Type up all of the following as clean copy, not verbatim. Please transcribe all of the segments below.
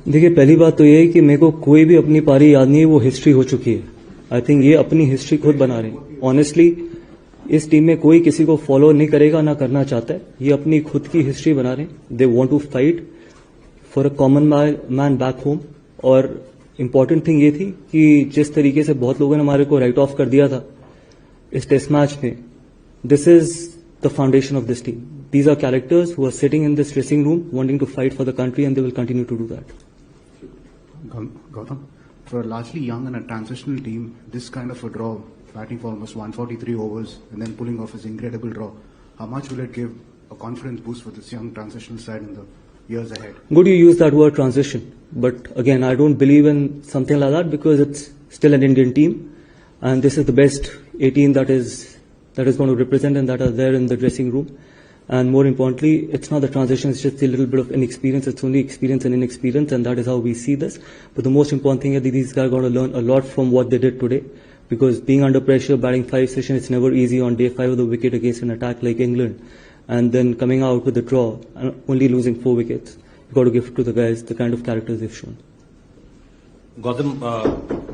देखिए, पहली बात तो ये है कि मेरे को कोई भी अपनी पारी याद नहीं है, वो हिस्ट्री हो चुकी है. आई थिंक ये अपनी हिस्ट्री खुद बना रहे हैं. ऑनेस्टली इस टीम में कोई किसी को फॉलो नहीं करेगा, ना करना चाहता है. ये अपनी खुद की हिस्ट्री बना रहे हैं. They want to fight for a common man back home. और इम्पॉर्टेंट थिंग ये थी कि जिस तरीके से बहुत लोगों ने हमारे को राइट ऑफ कर दिया था इस टेस्ट मैच में, this is the foundation of this team. These are characters who are sitting in this dressing room wanting to fight for the country, and they will continue to do that. Gautam, for a largely young and a transitional team, this kind of a draw, batting for almost 143 overs and then pulling off this incredible draw, how much will it give a confidence boost for this young transitional side in the years ahead? Good you use that word transition, but again, I don't believe in something like that because it's still an Indian team, and this is the best 18 that is going to represent and that are there in the dressing room. And more importantly, it's not the transition, it's just a little bit of inexperience. It's only experience and inexperience, and that is how we see this. But the most important thing is that these guys are going to learn a lot from what they did today. Because being under pressure, batting 5 sessions, it's never easy on day 5 of the wicket against an attack like England. And then coming out with the draw and only losing 4 wickets. You've got to give it to the guys, the kind of characters they've shown. Gautam,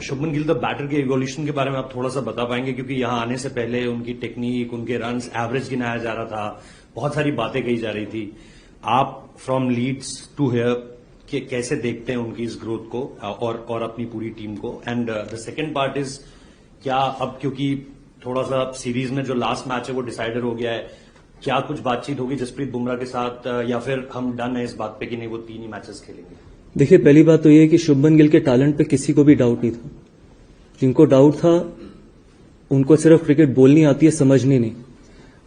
Shubman Gill the batter के evolution के बारे में आप थोड़ा सा बता पाएंगे, क्योंकि यहाँ आने से पहले उनकी टेक्निक, उनके रन्स, एवरेज गिनाया जा रहा था, बहुत सारी बातें कही जा रही थी. आप फ्रॉम लीड्स टू हियर कैसे देखते हैं उनकी इस ग्रोथ को और अपनी पूरी टीम को? And the second part is, क्या अब क्योंकि थोड़ा सा सीरीज में जो लास्ट मैच है वो डिसाइडर हो गया है, क्या कुछ बातचीत होगी जसप्रीत बुमराह के साथ, या फिर हम डन है इस बात पे कि नहीं वो 3 ही मैचेस खेलेंगे? देखिए, पहली बात तो ये है कि शुभमन गिल के टैलेंट पे किसी को भी डाउट नहीं था. जिनको डाउट था उनको सिर्फ क्रिकेट बोलनी आती है, समझनी नहीं.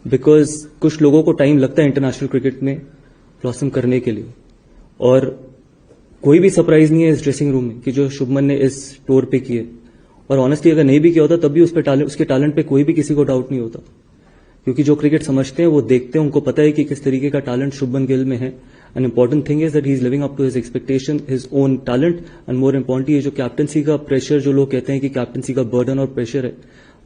बिकॉज कुछ लोगों को टाइम लगता है इंटरनेशनल क्रिकेट में ब्लॉसम करने के लिए, और कोई भी सरप्राइज नहीं है इस ड्रेसिंग रूम में कि जो शुभमन ने इस टूर पे किए. और ऑनेस्टली अगर नहीं भी किया होता तब भी उसके टैलेंट पे कोई भी किसी को डाउट नहीं होता, क्योंकि जो क्रिकेट समझते हैं वो देखते हैं, उनको पता है कि किस तरीके का टैलेंट शुभमन गिल में है. An important thing is that he is living up to his expectation, his own talent. And more importantly, ये जो कैप्टनसी का प्रेशर, जो लोग कहते हैं कि कैप्टनसी का बर्डन और प्रेशर है,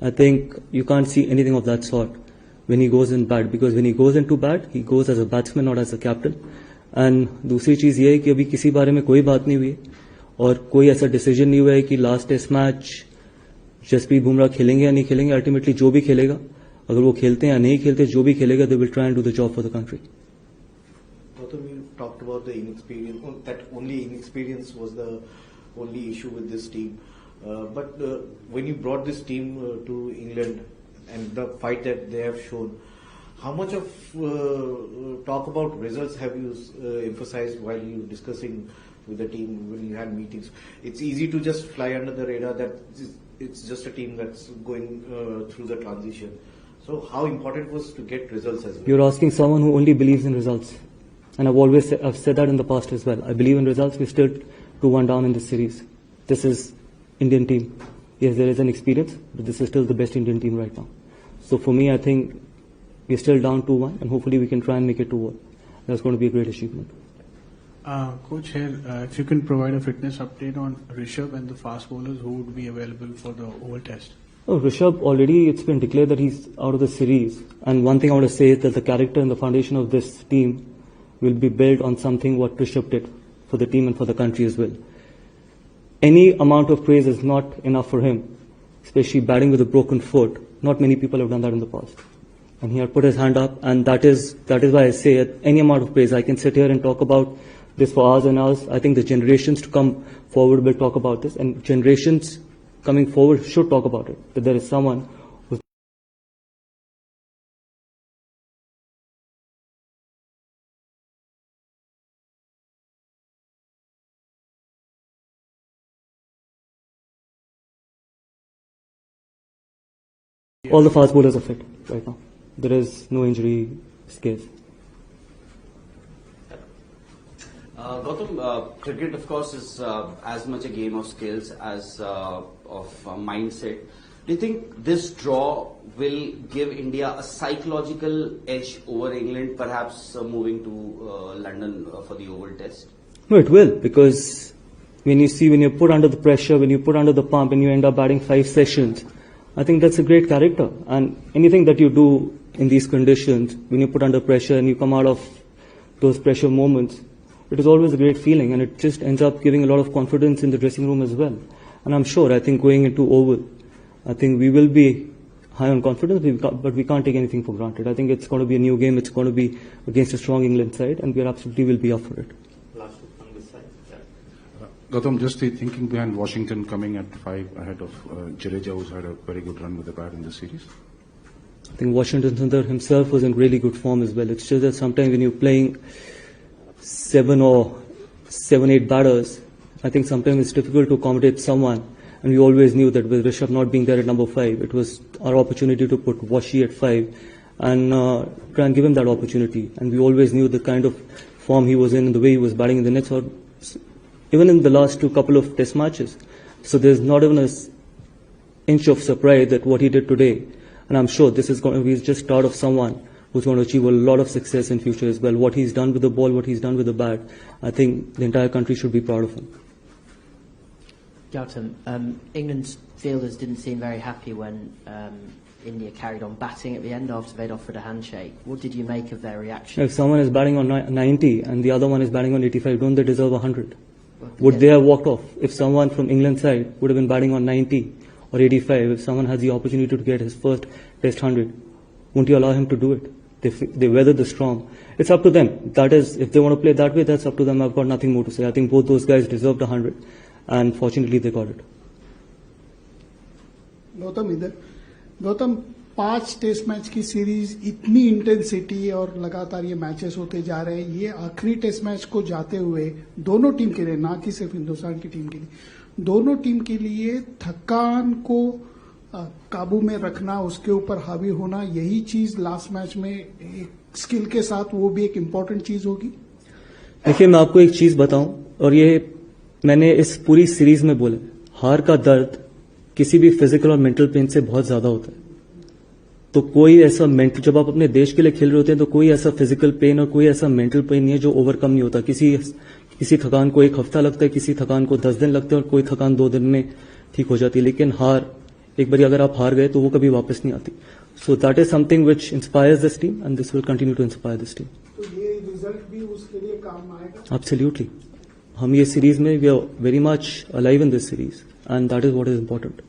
I think you can't see anything of that sort when he goes in bat, because when he goes into bat, he goes as a batsman, not as a captain. And दूसरी चीज ये है कि अभी किसी बारे में कोई बात नहीं हुई है और कोई ऐसा डिसीजन नहीं हुआ है कि last test match Jasprit Bumrah खेलेंगे या नहीं खेलेंगे. अल्टीमेटली जो भी खेलेगा, अगर वो खेलते हैं या नहीं खेलते, जो भी खेलेगा, they will try and do the job for the country. Gautam, you talked about the inexperience, that only inexperience was the only issue with this team. But when you brought this team to England, and the fight that they have shown, how much of talk about results have you emphasized while you discussing with the team when you had meetings? It's easy to just fly under the radar that it's just a team that's going through the transition. So how important was to get results as well? You're asking someone who only believes in results, and I've said that in the past as well. I believe in results. We're still 2-1 down in this series. This is Indian team. Yes, there is an experience, but this is still the best Indian team right now. So for me, I think we're still down 2-1, and hopefully we can try and make it 2-1. That's going to be a great achievement. Coach, here, if you can provide a fitness update on Rishabh and the fast bowlers who would be available for the Oval Test. Oh, Rishabh, already it's been declared that he's out of the series. And one thing I want to say is that the character and the foundation of this team will be built on something what Rishabh did for the team and for the country as well. Any amount of praise is not enough for him, especially batting with a broken foot. Not many people have done that in the past. And he had put his hand up, and that is why I say at any amount of praise. I can sit here and talk about this for hours and hours. I think the generations to come forward will talk about this, and generations coming forward should talk about it. That there is someone who's all the fast bowlers are fit right now. There is no injury case. Gautam, cricket of course is as much a game of skills as of mindset. Do you think this draw will give India a psychological edge over England, perhaps moving to London for the Oval Test? No, it will, because when you're put under the pressure, when you put under the pump and you end up batting 5 sessions, I think that's a great character. And anything that you do in these conditions, when you put under pressure and you come out of those pressure moments, it is always a great feeling, and it just ends up giving a lot of confidence in the dressing room as well. And I'm sure, I think going into Oval, I think we will be high on confidence, but we can't take anything for granted. I think it's going to be a new game. It's going to be against a strong England side, and we absolutely will be up for it. Last one on this side. Yeah. Gautam, just the thinking behind Washington coming at 5 ahead of Jadeja, who's had a very good run with the bat in the series. I think Washington Sundar himself was in really good form as well. It's just that sometimes when you're playing 7 or 8 batters, I think sometimes it's difficult to accommodate someone. And we always knew that with Rishabh not being there at number 5, it was our opportunity to put Washi at 5 and try and give him that opportunity. And we always knew the kind of form he was in and the way he was batting in the nets, or even in the last couple of test matches. So there's not even an inch of surprise that what he did today. And I'm sure this is going to be just start of someone who's going to achieve a lot of success in future as well. What he's done with the ball, what he's done with the bat, I think the entire country should be proud of him. Gautam, England's fielders didn't seem very happy when India carried on batting at the end after they'd offered a handshake. What did you make of their reaction? If someone is batting on 90 and the other one is batting on 85, don't they deserve 100? Well, Would yeah. they have walked off? If someone from England's side would have been batting on 90 or 85, if someone has the opportunity to get his first test 100, won't you allow him to do it? They weathered the storm. It's up to them. That is, if they want to play that way, that's up to them. I've got nothing more to say. I think both those guys deserved 100. And fortunately they got it. Gautam 5 test match की series, इतनी intensity और लगातार ये matches होते जा रहे हैं. ये आखिरी टेस्ट मैच को जाते हुए दोनों टीम के लिए, ना कि सिर्फ हिंदुस्तान की टीम के लिए, दोनों टीम के लिए थकान को काबू में रखना, उसके ऊपर हावी होना, यही चीज लास्ट मैच में एक स्किल के साथ वो भी एक इम्पोर्टेंट चीज होगी. देखिए, मैं आपको एक चीज बताऊं, और ये मैंने इस पूरी सीरीज में बोला, हार का दर्द किसी भी फिजिकल और मेंटल पेन से बहुत ज्यादा होता है. तो कोई ऐसा मेंटल, जब आप अपने देश के लिए खेल रहे होते हैं तो कोई ऐसा फिजिकल पेन और कोई ऐसा मेंटल पेन नहीं है जो ओवरकम नहीं होता. किसी थकान को 1 हफ्ता लगता है, किसी थकान को 10 दिन लगते हैं, और कोई थकान 2 दिन में ठीक हो जाती है. लेकिन हार, एक बार अगर आप हार गए तो वो कभी वापस नहीं आती. So that is something which inspires this team, and this will continue to inspire this team. तो ये रिजल्ट भी उसके लिए काम आएगा. एब्सोल्युटली. हम ये सीरीज में we are very much alive in this series, and that is what is important.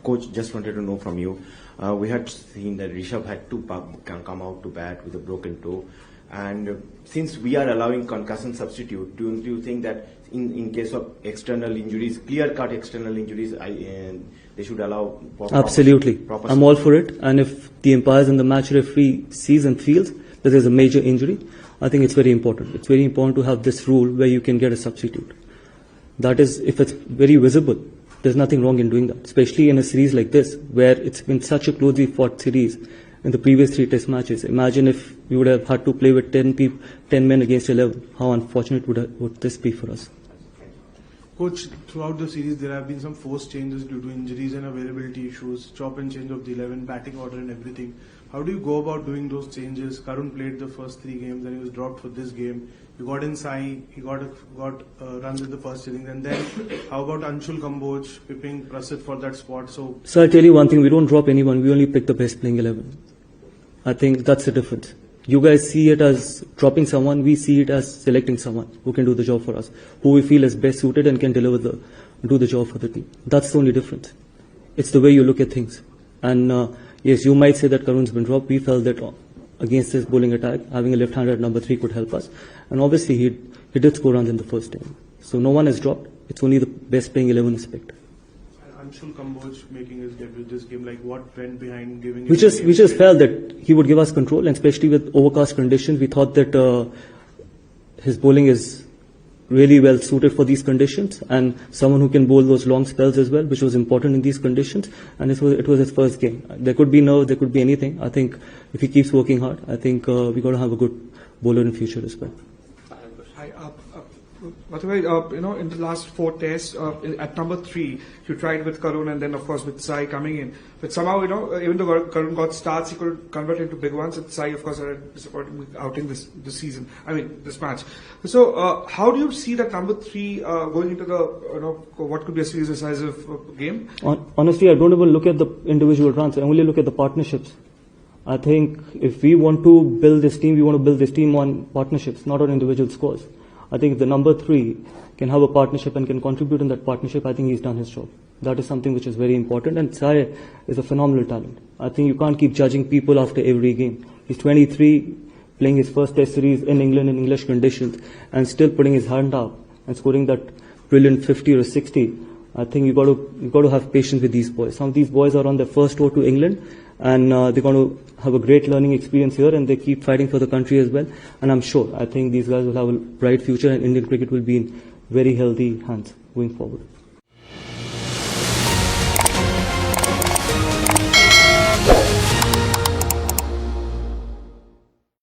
Coach, just wanted to know from you, we had seen that Rishabh had to come out to bat with a broken toe, and since we are allowing concussion substitute, do you think that in case of external injuries, clear-cut external injuries, they should allow Absolutely. proper I'm all for it, and if the umpires and the match referee sees and feels that there's a major injury, I think it's very important. It's very important to have this rule where you can get a substitute. That is, if it's very visible, there's nothing wrong in doing that, especially in a series like this, where it's been such a closely fought series in the previous 3 test matches. Imagine if we would have had to play with 10 men against 11. How unfortunate would this be for us? Coach, throughout the series there have been some forced changes due to injuries and availability issues, chop and change of the 11, batting order and everything. How do you go about doing those changes? Karun played the first 3 games and he was dropped for this game. You got in Sai, he got runs in the first innings, and then how about Anshul Kamboj pipping Prasid for that spot? So I'll tell you one thing, we don't drop anyone, we only pick the best playing 11. I think that's the difference. You guys see it as dropping someone, we see it as selecting someone who can do the job for us, who we feel is best suited and can do the job for the team. That's the only difference. It's the way you look at things. And yes, you might say that Karun's been dropped. We felt that against this bowling attack, having a left-hander at number 3 could help us. And obviously he did score runs in the first inning. So no one is dropped. It's only the best playing 11 is picked. Anshul Kamboj making his debut this game, like what went behind giving? We just felt that he would give us control, and especially with overcast conditions, we thought that his bowling is really well suited for these conditions, and someone who can bowl those long spells as well, which was important in these conditions. And it was his first game. There could be nerves, there could be anything. I think if he keeps working hard, I think we got to have a good bowler in future as well. Hi, by the way, in the last 4 tests, at number 3, you tried with Karun and then, of course, with Sai coming in. But somehow, even though Karun got starts, he couldn't convert into big ones. And Sai, of course, had a disappointing outing this season. This match. So, how do you see that number 3 going into the, what could be a series the size of game? Honestly, I don't even look at the individual runs. I only look at the partnerships. I think if we want to build this team, we want to build this team on partnerships, not on individual scores. I think if the number 3 can have a partnership and can contribute in that partnership, I think he's done his job. That is something which is very important, and Sai is a phenomenal talent. I think you can't keep judging people after every game. He's 23, playing his first test series in England in English conditions, and still putting his hand up and scoring that brilliant 50 or 60. I think you got to have patience with these boys. Some of these boys are on their first tour to England, and they're going to have a great learning experience here, and they keep fighting for the country as well. And I'm sure, I think these guys will have a bright future, and Indian cricket will be in very healthy hands going forward.